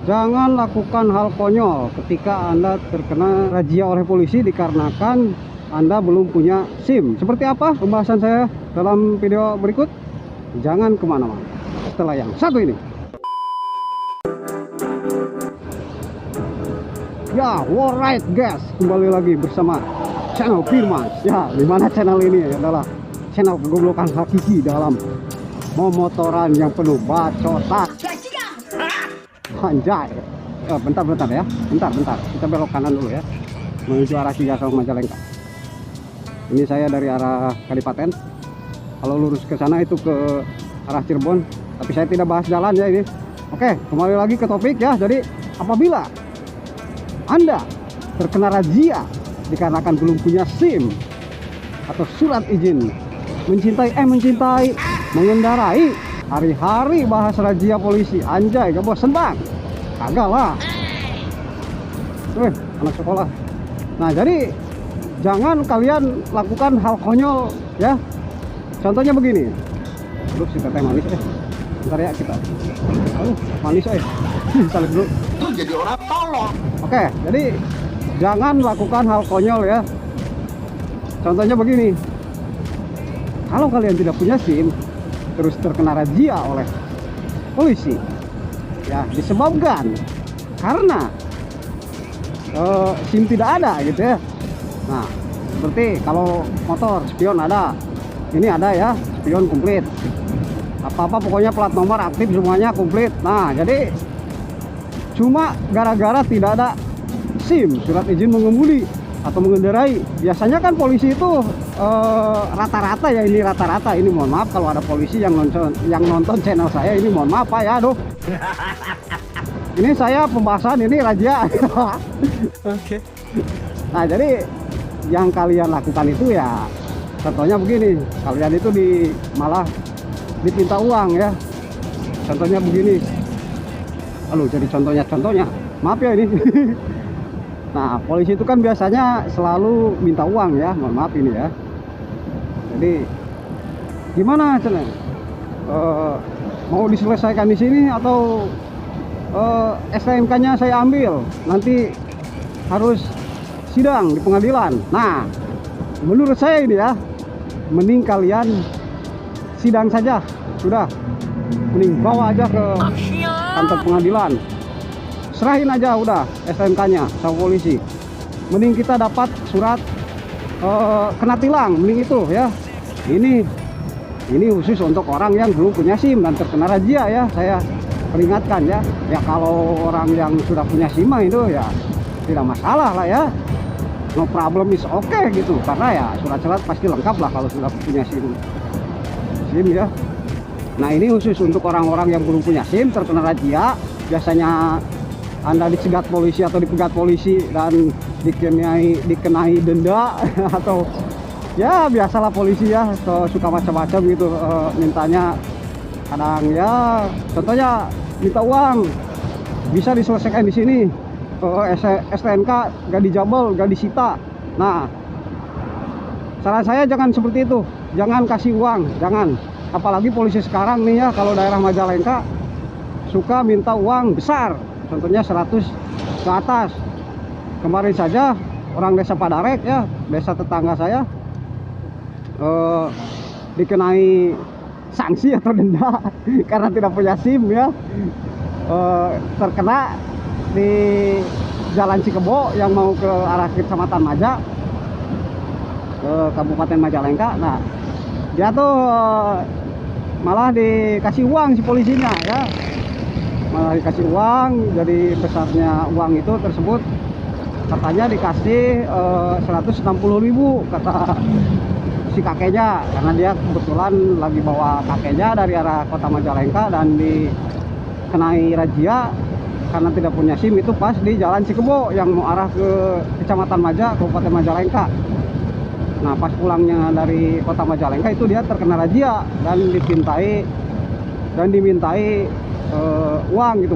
Jangan lakukan hal konyol ketika Anda terkena razia oleh polisi dikarenakan Anda belum punya SIM. Seperti apa pembahasan saya dalam video berikut? Jangan kemana-mana setelah yang satu ini. Ya, alright guys, kembali lagi bersama channel Firman. Ya, dimana channel ini adalah channel kegoblokan hakiki dalam memotoran yang penuh bacotan. Anjay. Bentar ya. Bentar. Kita belok kanan dulu ya. Menuju arah Cigasong Majalengka. Ini saya dari arah Kadipaten. Kalau lurus ke sana itu ke arah Cirebon. Tapi saya tidak bahas jalan ya ini. Oke, kembali lagi ke topik ya. Jadi apabila Anda terkena razia dikarenakan belum punya SIM atau surat izin mengendarai, hari-hari bahas razia polisi, anjay, gak bosen bang? Kagak lah. Anak sekolah. Nah, jadi jangan kalian lakukan hal konyol ya. Contohnya begini. Aduh, si teteh manis bentar ya kita. Aduh, manis Salib dulu. Itu jadi orang tolong. Oke, jadi jangan lakukan hal konyol ya. Contohnya begini. Kalau kalian tidak punya SIM terus terkena razia oleh polisi ya, disebabkan karena SIM tidak ada gitu ya. Nah, seperti kalau motor spion ada, ini ada ya, spion komplit, apa pokoknya plat nomor aktif semuanya komplit. Nah, jadi cuma gara-gara tidak ada SIM, surat izin mengemudi atau mengendarai. Biasanya kan polisi itu rata-rata ya, ini rata-rata ini, mohon maaf kalau ada polisi yang nonton channel saya, ini mohon maaf Pak ya. Aduh, ini saya pembahasan ini razia. Oke. Nah, jadi yang kalian lakukan itu ya, contohnya begini, kalian itu malah diminta uang ya. Contohnya begini. Aduh, jadi contohnya maaf ya ini. Nah, polisi itu kan biasanya selalu minta uang ya, mohon maaf ini ya. Jadi gimana channel? Mau diselesaikan di sini atau STNK-nya saya ambil, nanti harus sidang di pengadilan. Nah, menurut saya ini ya, mending kalian sidang saja, sudah, mending bawa aja ke kantor pengadilan, serahin aja udah STNK-nya sama polisi. Mending kita dapat surat kena tilang, mending itu ya. Ini khusus untuk orang yang belum punya SIM dan terkena razia ya, saya peringatkan ya. Ya kalau orang yang sudah punya SIM itu ya tidak masalah lah ya, no problem is okay gitu, karena ya surat-surat pasti lengkap lah kalau sudah punya SIM ya. Nah, ini khusus untuk orang-orang yang belum punya SIM terkena razia. Biasanya Anda dicegat polisi atau dipegat polisi dan dikenai denda atau ya biasalah polisi ya, suka macam-macam gitu, mintanya kadang ya, contohnya minta uang, bisa diselesaikan di sini, STNK gak dijabel, gak disita. Nah, saran saya jangan seperti itu, jangan kasih uang, jangan. Apalagi polisi sekarang nih ya, kalau daerah Majalengka suka minta uang besar, contohnya 100 ke atas. Kemarin saja orang desa Padarek ya, desa tetangga saya, dikenai sanksi atau denda karena tidak punya SIM ya. Terkena di Jalan Cikebo yang mau ke arah Kecamatan Maja, ke Kabupaten Majalengka. Nah, dia tuh malah dikasih uang si polisinya ya, malah dikasih uang. Jadi besarnya uang itu tersebut katanya dikasih 160.000 kata si kakeknya, karena dia kebetulan lagi bawa kakeknya dari arah kota Majalengka dan dikenai razia karena tidak punya SIM itu pas di Jalan Cikebo yang mau arah ke Kecamatan Maja, Kabupaten Majalengka. Nah, pas pulangnya dari kota Majalengka itu dia terkena razia dan dimintai uang gitu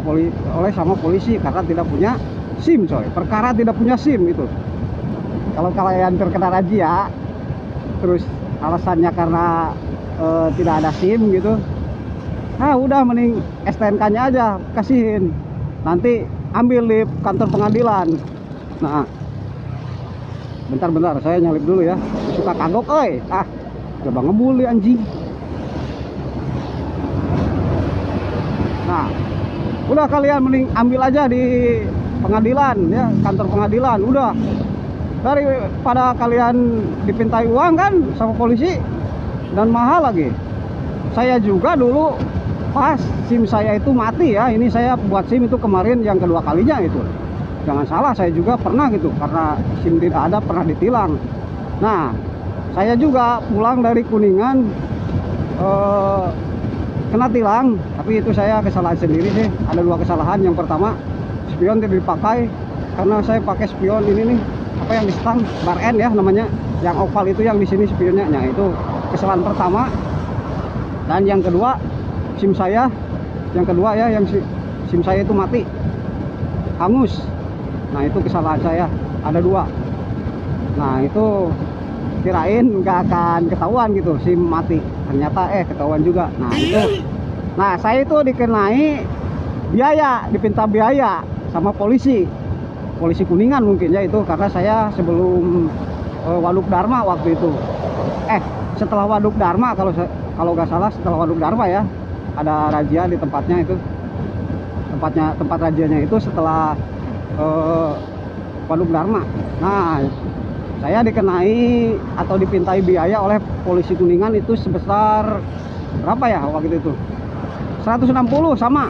oleh sama polisi karena tidak punya SIM coy. Perkara tidak punya SIM itu. Kalau kalian terkena razia terus alasannya karena tidak ada SIM gitu, udah mending STNK-nya aja kasihin. nanti ambil di kantor pengadilan. Nah, bentar saya nyalip dulu ya. Suka kagok coba ngebully anjing. Nah, udah kalian mending ambil aja di pengadilan ya, kantor pengadilan. Udah, daripada kalian dipintai uang kan sama polisi dan mahal lagi. Saya juga dulu pas SIM saya itu mati ya, ini saya buat SIM itu kemarin yang kedua kalinya itu. Jangan salah, saya juga pernah gitu, karena SIM tidak ada pernah ditilang. Nah, saya juga pulang dari Kuningan kena tilang, tapi itu saya kesalahan sendiri sih. Ada dua kesalahan. Yang pertama, spion tidak dipakai, karena saya pakai spion ini nih, apa yang di stang, bar N ya namanya, yang oval itu yang di sini spionnya. Nah, itu kesalahan pertama. Dan yang kedua, SIM saya yang kedua ya, yang SIM saya itu mati, hangus. Nah, itu kesalahan saya, ada dua. Nah, itu kirain nggak akan ketahuan gitu SIM mati, ternyata ketahuan juga. Nah, itu, nah saya itu dikenai biaya, dipinta biaya sama polisi Kuningan mungkin ya, itu karena saya sebelum Waduk Dharma waktu itu, setelah Waduk Dharma, kalau nggak salah setelah Waduk Dharma ya, ada razia di tempatnya itu, tempat rajianya itu setelah Waduk Dharma. Nah, saya dikenai atau dipintai biaya oleh polisi Kuningan itu sebesar berapa ya waktu itu? 160 sama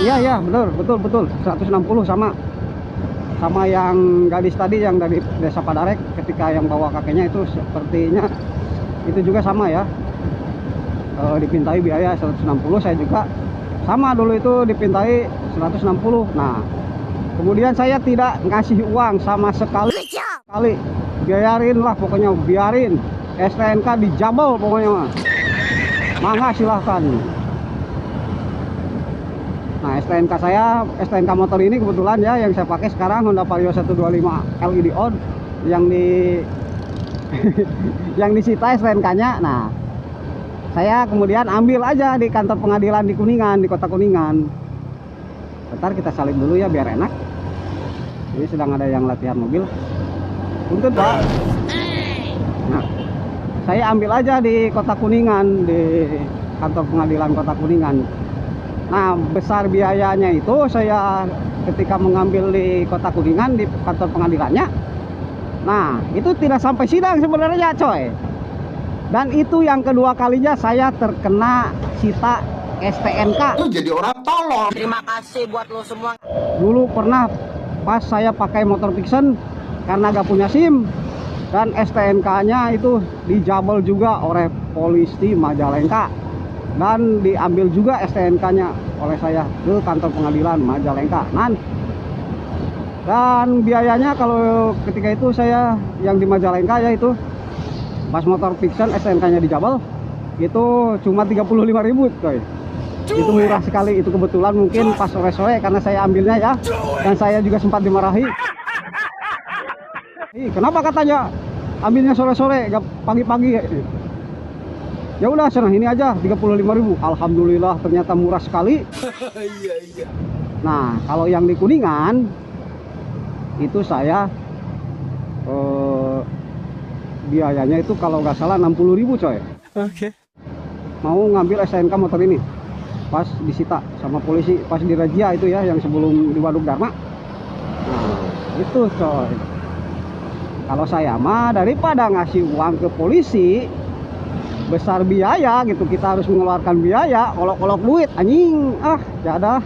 iya betul 160 sama yang gadis tadi yang dari Desa Padarek, ketika yang bawa kakeknya itu sepertinya itu juga sama ya, dipintai biaya 160. Saya juga sama dulu itu dipintai 160. Nah, kemudian saya tidak ngasih uang sama sekali, biarin lah pokoknya, biarin STNK dijabel pokoknya. Mangga silahkan. Nah, STNK motor ini kebetulan ya yang saya pakai sekarang Honda Vario 125 LED on, yang yang disita STNK-nya. Nah, saya kemudian ambil aja di kantor pengadilan di Kuningan, di kota Kuningan. Bentar kita salib dulu ya biar enak. Ini sedang ada yang latihan mobil. Untuk Pak. Nah, saya ambil aja di kota Kuningan, di kantor pengadilan kota Kuningan. Nah, besar biayanya itu saya ketika mengambil di kota Kuningan, di kantor pengadilannya. Nah, itu tidak sampai sidang sebenarnya coy. Dan itu yang kedua kalinya saya terkena sita STNK. Lu jadi orang tolol. Terima kasih buat lo semua. Dulu pernah pas saya pakai motor fiction karena gak punya SIM, dan STNK-nya itu dijabel juga oleh polisi Majalengka, dan diambil juga STNK-nya oleh saya ke kantor pengadilan Majalengka. Dan biayanya kalau ketika itu saya yang di Majalengka ya, itu pas motor fiction STNK-nya dijabel itu cuma 35.000 coy. Itu murah sekali. Itu kebetulan mungkin pas sore-sore karena saya ambilnya ya, dan saya juga sempat dimarahi. Kenapa katanya ambilnya sore-sore gak pagi-pagi? Ya udah sana ini aja 35.000. Alhamdulillah ternyata murah sekali. Nah, kalau yang di Kuningan itu saya biayanya itu kalau nggak salah 60.000 coy. Oke. Mau ngambil STNK motor ini pas disita sama polisi pas di razia itu ya, yang sebelum di Waduk Dharma. Nah, itu coy. Kalau saya mah daripada ngasih uang ke polisi besar biaya gitu, kita harus mengeluarkan biaya, olok-olok duit anjing, jadah.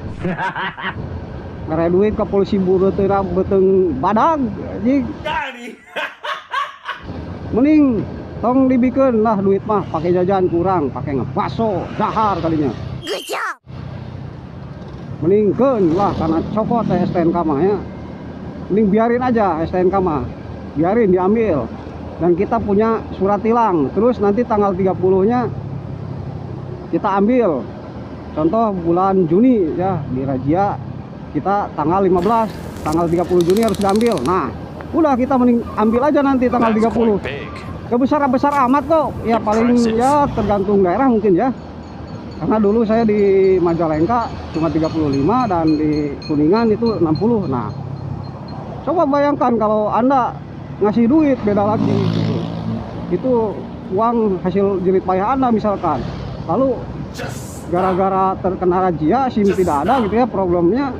Ngere duit ke polisi bureuteuh beteng badag anjing. Mending tong dibikeun lah duit mah, pakai jajan kurang, pakai ngebaso dahar kalinya. Mending keun lah karena copot STNK mah ya. Mending biarin aja STNK mah, biarin diambil, dan kita punya surat tilang. Terus nanti tanggal 30-nya kita ambil. Contoh bulan Juni ya, di razia kita tanggal 15, tanggal 30 Juni harus diambil. Nah, udah kita mending ambil aja nanti tanggal 30. Kebesar-besar amat kok ya, paling ya tergantung daerah mungkin ya. Karena dulu saya di Majalengka cuma 35 dan di Kuningan itu 60. Nah, coba bayangkan kalau Anda ngasih duit beda lagi gitu. Itu uang hasil jerih payah Anda misalkan. Lalu gara-gara terkena razia SIM tidak ada gitu ya problemnya.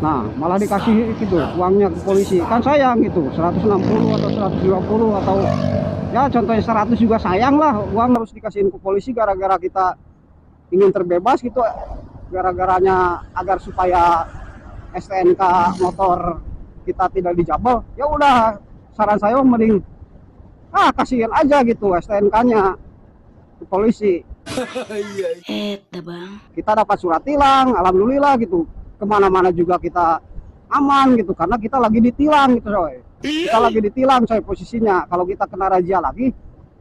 Nah, malah dikasih gitu uangnya ke polisi. Kan sayang gitu, 160 atau 120 atau ya contohnya 100 juga sayang lah. Uang harus dikasihin ke polisi gara-gara kita ingin terbebas gitu. Gara-garanya agar supaya STNK motor kita tidak dijabel. Ya udah, saran saya mending kasihin aja gitu STNK-nya ke polisi. Bang. Kita dapat surat tilang, alhamdulillah gitu. Kemana-mana juga kita aman gitu karena kita lagi ditilang gitu coy. Kita lagi ditilang coy posisinya. Kalau kita kena razia lagi,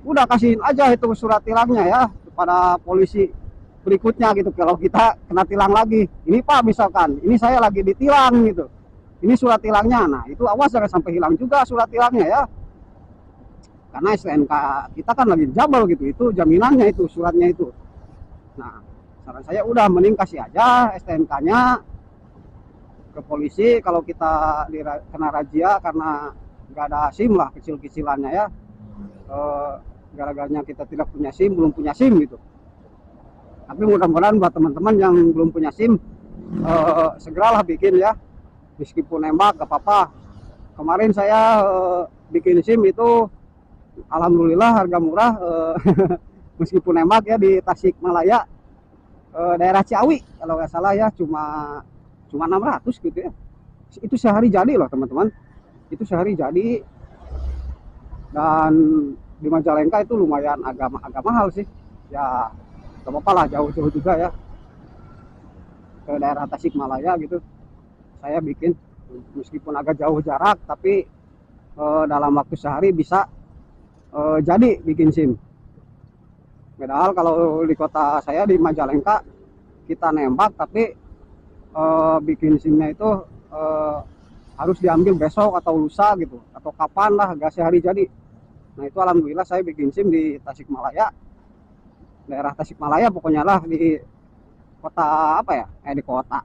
udah kasihin aja itu surat tilangnya ya kepada polisi berikutnya gitu. Kalau kita kena tilang lagi, ini Pak misalkan, ini saya lagi ditilang gitu. Ini surat tilangnya. Nah, itu awas jangan sampai hilang juga surat tilangnya ya. Karena STNK kita kan lagi jabel gitu. Itu jaminannya itu suratnya itu. Nah, saran saya udah mending kasih aja STNK-nya ke polisi kalau kita kena razia karena nggak ada SIM lah kecil-kecilannya ya. Gara-garanya kita tidak punya SIM, belum punya SIM gitu. Tapi mudah-mudahan buat teman-teman yang belum punya SIM segeralah bikin ya. Meskipun nembak gak apa-apa. Kemarin saya bikin SIM itu alhamdulillah harga murah. Meskipun nembak ya di Tasikmalaya, daerah Ciawi kalau nggak salah ya, cuma 600 gitu ya. Itu sehari jadi loh teman-teman. Itu sehari jadi. Dan di Majalengka itu lumayan agak mahal sih. Ya gak apa-apa lah, jauh-jauh juga ya ke daerah Tasikmalaya gitu. Saya bikin meskipun agak jauh jarak, tapi dalam waktu sehari bisa jadi bikin SIM. Padahal kalau di kota saya di Majalengka kita nembak, tapi bikin SIM-nya itu harus diambil besok atau lusa gitu, atau kapan lah, gak sehari jadi. Nah itu alhamdulillah saya bikin SIM di Tasikmalaya, daerah Tasikmalaya pokoknya lah, di kota apa ya, di kota,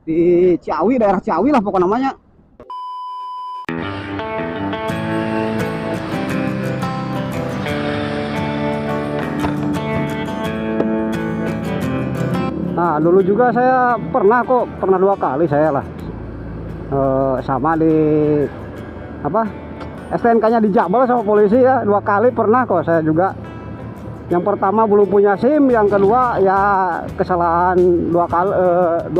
di Ciawi, daerah Ciawi lah pokoknya namanya. Nah dulu juga saya pernah 2 kali saya lah sama di apa STNK-nya dijabel sama polisi ya. 2 kali pernah kok saya juga. Yang pertama belum punya SIM, yang kedua ya kesalahan 2 kali,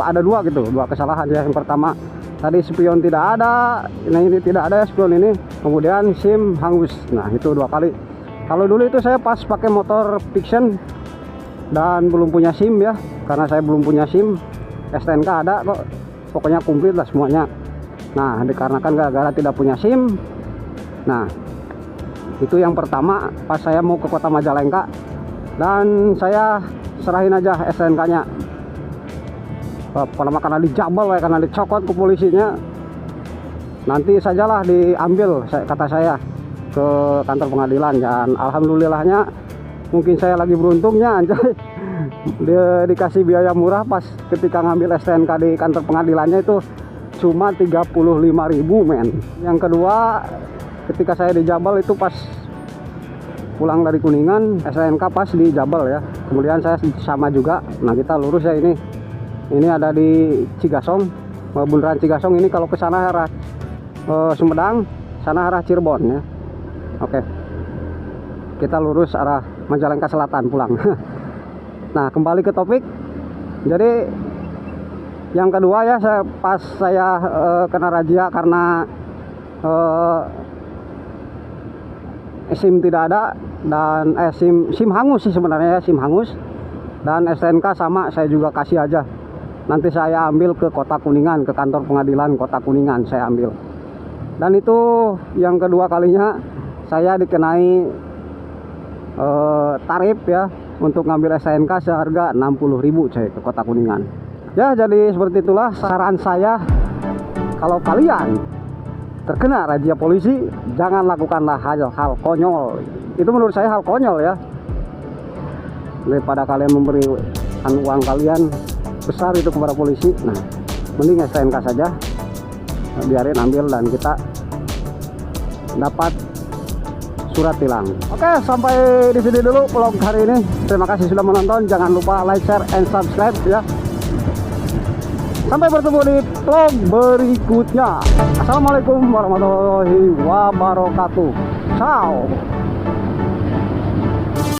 ada 2 gitu, 2 kesalahan ya. Yang pertama tadi spion tidak ada, nah ini tidak ada ya spion ini, kemudian SIM hangus. Nah itu 2 kali. Kalau dulu itu saya pas pakai motor Fiction dan belum punya SIM ya, karena saya belum punya SIM. STNK ada kok, pokoknya komplit lah semuanya. Nah dikarenakan gara-gara tidak punya SIM, nah itu yang pertama pas saya mau ke kota Majalengka, dan saya serahin aja STNK-nya. Karena dijabel ya, karena dicokot ke polisinya, nanti sajalah diambil kata saya ke kantor pengadilan. Dan alhamdulillahnya mungkin saya lagi beruntungnya anjay, dia dikasih biaya murah pas ketika ngambil STNK di kantor pengadilannya itu cuma 35.000 men. Yang kedua ketika saya di Jabal itu pas pulang dari Kuningan, STNK pas di Jabal ya. Kemudian saya sama juga. Nah kita lurus ya, ini ada di Cigasong, bundaran Cigasong. Ini kalau ke sana arah Sumedang, sana arah Cirebon ya. Oke, kita lurus arah Majalengka Selatan pulang. Nah kembali ke topik. Jadi yang kedua ya, pas saya kena razia karena SIM tidak ada, dan SIM hangus sih sebenarnya ya, SIM hangus. Dan STNK sama saya juga kasih aja. Nanti saya ambil ke kota Kuningan, ke kantor pengadilan kota Kuningan saya ambil. Dan itu yang kedua kalinya saya dikenai tarif ya untuk ngambil STNK seharga 60.000 coy ke kota Kuningan. Ya jadi seperti itulah saran saya, kalau kalian terkena razia polisi jangan lakukanlah hal-hal konyol. Itu menurut saya hal konyol ya. daripada kalian memberi uang kalian besar itu kepada polisi. Nah, mending STNK saja, biarin ambil dan kita dapat surat tilang. Oke, sampai di sini dulu vlog hari ini. Terima kasih sudah menonton. Jangan lupa like, share, and subscribe ya. Sampai bertemu di vlog berikutnya. Assalamualaikum warahmatullahi wabarakatuh. Ciao.